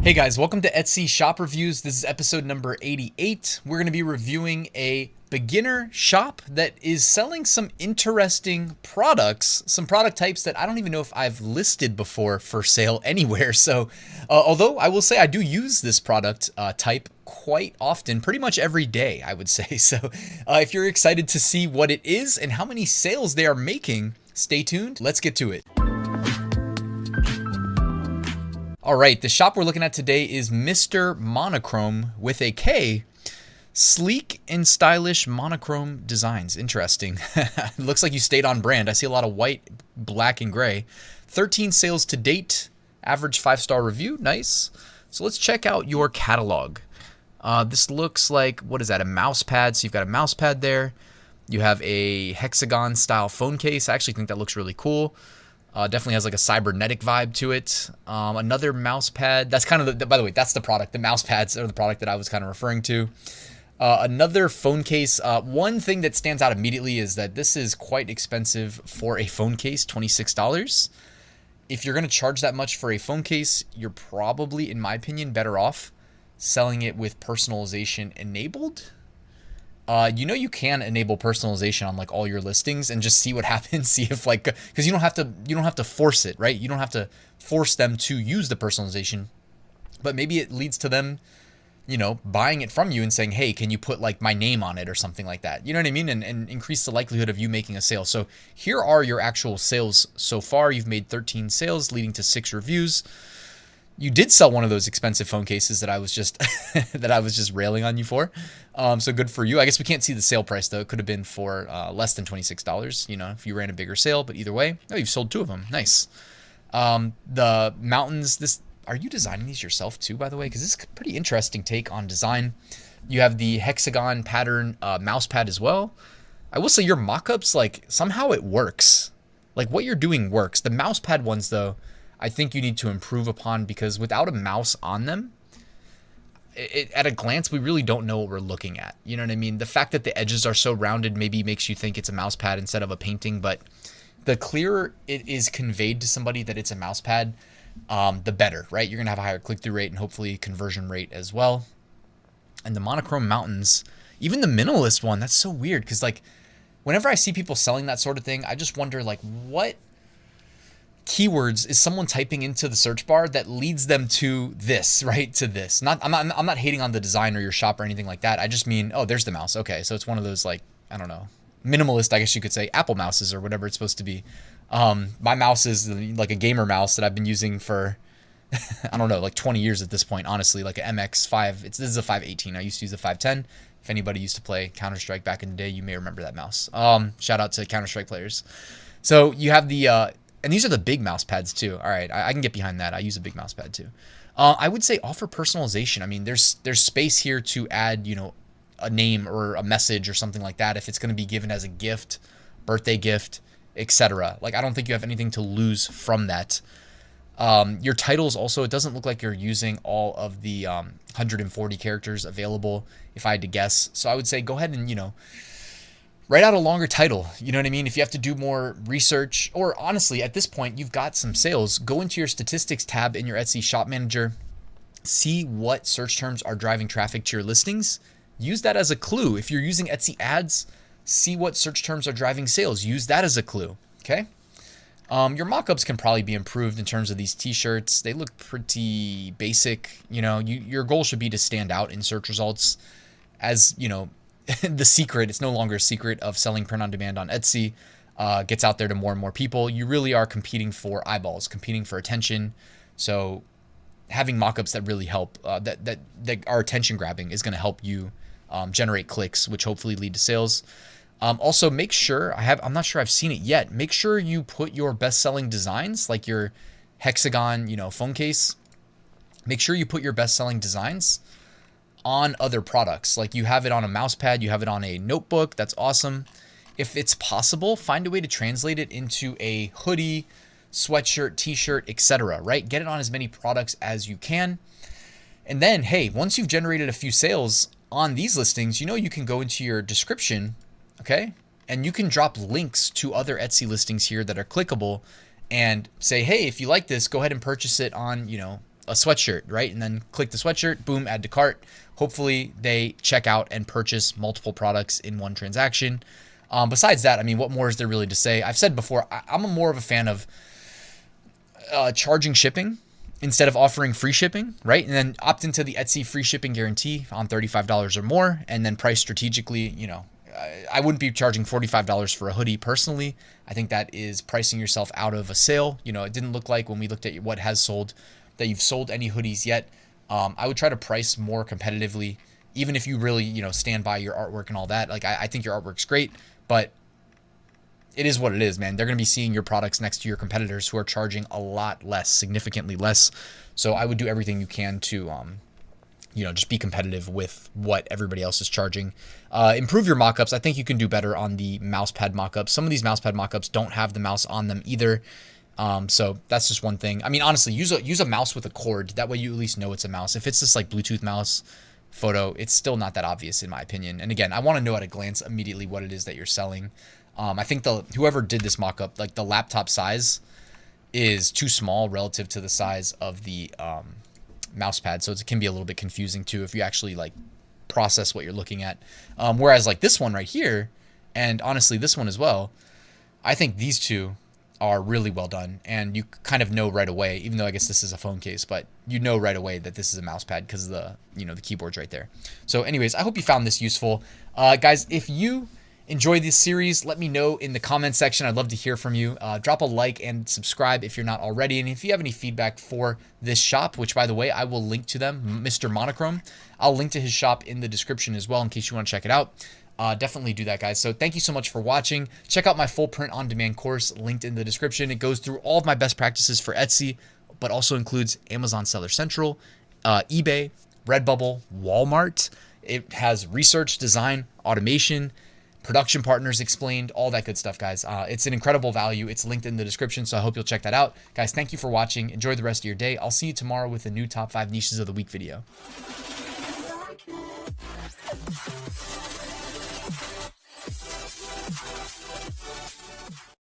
Hey guys, welcome to Etsy Shop Reviews. This is episode number 88. We're going to be reviewing a beginner shop that is selling some interesting products, some product types that I don't even know if I've listed before for sale anywhere. So, although I will say I do use this product type quite often, pretty much every day, I would say. So, if you're excited to see what it is and how many sales they are making, stay tuned. Let's get to it. All right, the shop we're looking at today is Mr. Monochrome with a K. Sleek and stylish monochrome designs. Interesting. Looks like you stayed on brand. I see a lot of white, black, and gray. 13 sales to date. Average 5-star review. Nice. So let's check out your catalog. This looks like, what is that, a mouse pad? So you've got a mouse pad there. You have a hexagon style phone case. I actually think that looks really cool. Definitely has like a cybernetic vibe to it. Another mouse pad. That's kind of by the way, that's the product. The mouse pads are the product that I was kind of referring to. Another phone case. One thing that stands out immediately is that this is quite expensive for a phone case, $26. If you're going to charge that much for a phone case, you're probably, in my opinion, better off selling it with personalization enabled. You can enable personalization on like all your listings and just see what happens. See if like, because you don't have to force it, right? You don't have to force them to use the personalization, but maybe it leads to them, buying it from you and saying, hey, can you put like my name on it or something like that? You know what I mean? And increase the likelihood of you making a sale. So here are your actual sales so far. You've made 13 sales leading to 6 reviews. You did sell one of those expensive phone cases that I was just railing on you for. So good for you. I guess we can't see the sale price though. It could have been for less than $26, if you ran a bigger sale, but either way, you've sold 2 of them. Nice. The mountains, are you designing these yourself too, by the way? Because this is a pretty interesting take on design. You have the hexagon pattern mouse pad as well. I will say your mock-ups, like somehow it works. Like what you're doing works. The mouse pad ones though, I think you need to improve upon, because without a mouse on them, at a glance, we really don't know what we're looking at. You know what I mean? The fact that the edges are so rounded maybe makes you think it's a mouse pad instead of a painting, but the clearer it is conveyed to somebody that it's a mouse pad, the better, right? You're going to have a higher click-through rate and hopefully conversion rate as well. And the monochrome mountains, even the minimalist one, that's so weird, because like whenever I see people selling that sort of thing, I just wonder like what keywords is someone typing into the search bar that leads them to this, right? To this. I'm not hating on the design or your shop or anything like that. I just mean, oh, there's the mouse. Okay, so it's one of those like, I don't know, minimalist, I guess you could say, Apple mouses or whatever it's supposed to be. My mouse is like a gamer mouse that I've been using for I don't know, like 20 years at this point, honestly, like an MX5. This is a 518. I used to use a 510. If anybody used to play Counter-Strike back in the day, you may remember that mouse. Shout out to Counter-Strike players. So you have the and these are the big mouse pads too. All right, I can get behind that. I use a big mouse pad too. I would say offer personalization. I mean, there's space here to add, a name or a message or something like that if it's going to be given as a gift, birthday gift, etc. Like, I don't think you have anything to lose from that. Your titles also, it doesn't look like you're using all of the 140 characters available, if I had to guess. So I would say go ahead and, write out a longer title. You know what I mean? If you have to do more research, or honestly, at this point, you've got some sales, go into your statistics tab in your Etsy shop manager, see what search terms are driving traffic to your listings. Use that as a clue. If you're using Etsy ads, see what search terms are driving sales. Use that as a clue. Okay. Your mockups can probably be improved in terms of these t-shirts. They look pretty basic. Your goal should be to stand out in search results as, the secret. It's no longer a secret of selling print on demand on Etsy. Gets out there to more and more people. You really are competing for eyeballs, competing for attention. So having mockups that really help, that are attention grabbing, is going to help you generate clicks, which hopefully lead to sales. Also, make sure I'm not sure I've seen it yet. Make sure you put your best-selling designs, like your hexagon, phone case. Make sure you put your best-selling designs on other products. Like, you have it on a mouse pad, you have it on a notebook. That's awesome. If it's possible, find a way to translate it into a hoodie, sweatshirt, t-shirt, etc. Right? Get it on as many products as you can. And then, hey, once you've generated a few sales on these listings, you can go into your description, okay? And you can drop links to other Etsy listings here that are clickable and say, hey, if you like this, go ahead and purchase it on, a sweatshirt, right? And then click the sweatshirt, boom, add to cart. Hopefully they check out and purchase multiple products in one transaction. Besides that, I mean, what more is there really to say? I've said before, I'm more of a fan of charging shipping instead of offering free shipping, right? And then opt into the Etsy free shipping guarantee on $35 or more, and then price strategically. You know, I wouldn't be charging $45 for a hoodie personally. I think that is pricing yourself out of a sale. You know, it didn't look like when we looked at what has sold that you've sold any hoodies yet. I would try to price more competitively, even if you really, you know, stand by your artwork and all that. Like, I think your artwork's great, but it is what it is, man. They're going to be seeing your products next to your competitors who are charging a lot less, significantly less. So I would do everything you can to, you know, just be competitive with what everybody else is charging. Improve your mockups. I think you can do better on the mousepad mockups. Some of these mousepad mockups don't have the mouse on them either. So that's just one thing. I mean, honestly, use a mouse with a cord. That way you at least know it's a mouse. If it's this like Bluetooth mouse photo, it's still not that obvious in my opinion. And again, I want to know at a glance immediately what it is that you're selling. I think whoever did this mock-up, like the laptop size is too small relative to the size of the mouse pad. So it can be a little bit confusing too if you actually like process what you're looking at. Whereas like this one right here, and honestly this one as well, I think these two are really well done, and you kind of know right away, even though I guess this is a phone case, but you know right away that this is a mouse pad because of the, you know, the keyboard's right there. So anyways, I hope you found this useful. Guys, if you enjoy this series, let me know in the comment section. I'd love to hear from you. Drop a like and subscribe if you're not already. And if you have any feedback for this shop, which by the way, I will link to them, Mr. Monochrome, I'll link to his shop in the description as well in case you want to check it out. Definitely do that, guys. So thank you so much for watching. Check out my full print on demand course linked in the description. It goes through all of my best practices for Etsy, but also includes Amazon Seller Central, eBay, Redbubble, Walmart. It has research, design, automation, production partners explained, all that good stuff, guys. It's an incredible value. It's linked in the description, so I hope you'll check that out. Guys, thank you for watching. Enjoy the rest of your day. I'll see you tomorrow with a new top 5 niches of the week video.